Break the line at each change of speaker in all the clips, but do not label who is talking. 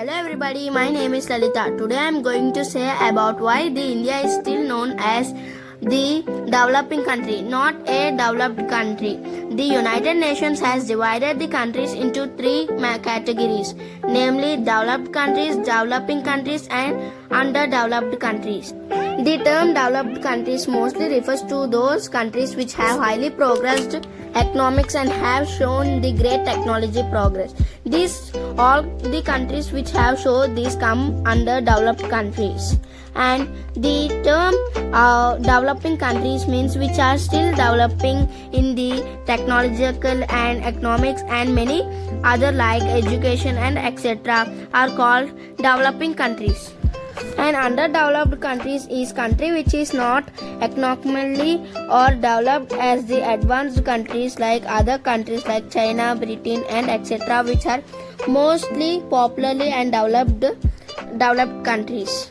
Hello everybody, my name is Lalita. Today I am going to say about why the India is still known as the developing country, not a developed country. The United Nations has divided the countries into three categories, namely developed countries, developing countries and underdeveloped countries. The term developed countries mostly refers to those countries which have highly progressed economics and have shown the great technology progress. All the countries which have shown this come under developed countries. And the term developing countries means which are still developing in the technological and economics and many other like education and etc. are called developing countries. And underdeveloped countries is country which is not economically or developed as the advanced countries like other countries like China, Britain and etc. which are mostly popularly and developed countries.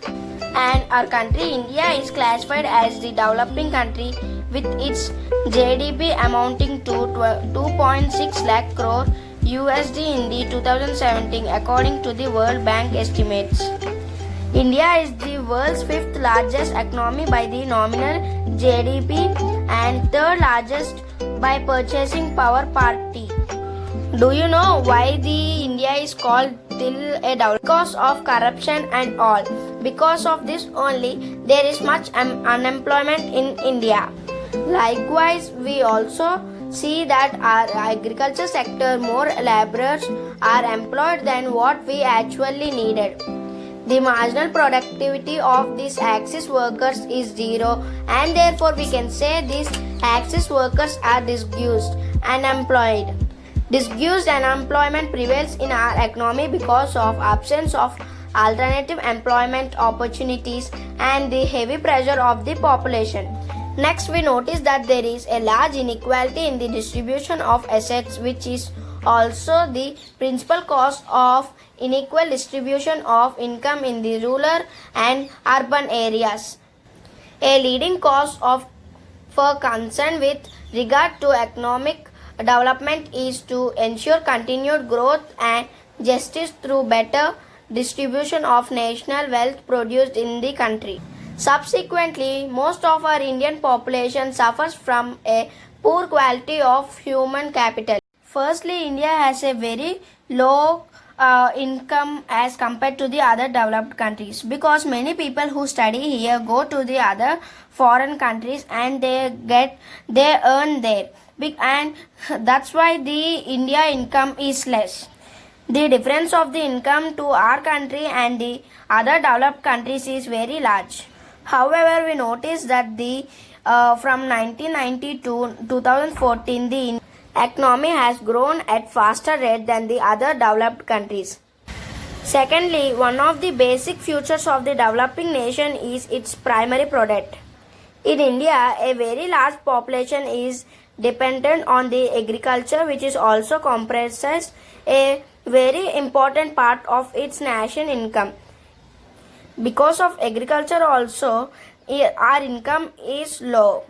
And our country India is classified as the developing country with its GDP amounting to 2.6 lakh crore USD in the 2017 according to the World Bank estimates. India is the world's fifth largest economy by the nominal GDP and third largest by purchasing power party. Do you know why the India is called still a developed? Because of corruption and all. Because of this only there is much unemployment in India. Likewise, we also see that our agriculture sector more laborers are employed than what we actually needed. The marginal productivity of these axis workers is zero and therefore we can say these axis workers are disguised and unemployed. Disguised and unemployment prevails in our economy because of absence of alternative employment opportunities and the heavy pressure of the population. Next, we notice that there is a large inequality in the distribution of assets which is also the principal cause of unequal distribution of income in the rural and urban areas. A leading cause for concern with regard to economic development is to ensure continued growth and justice through better distribution of national wealth produced in the country. Subsequently, most of our Indian population suffers from a poor quality of human capital. Firstly, India has a very low income as compared to the other developed countries because many people who study here go to the other foreign countries and they earn there, and that's why the India income is less. The difference of the income to our country and the other developed countries is very large. However, we notice that from 1990 to 2014 the economy has grown at faster rate than the other developed countries. Secondly, one of the basic features of the developing nation is its primary product. In India, a very large population is dependent on the agriculture which is also comprises a very important part of its national income. Because of agriculture also, our income is low.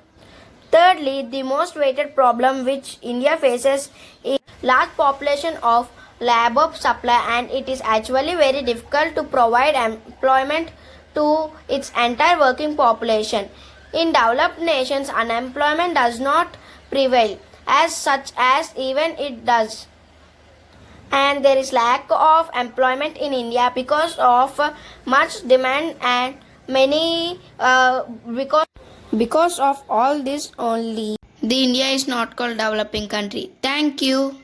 Thirdly, the most weighted problem which India faces is large population of labor supply and it is actually very difficult to provide employment to its entire working population. In developed nations, unemployment does not prevail as such as even it does. And there is lack of employment in India because of much demand and many because of all this only the India is not called developing country. Thank you.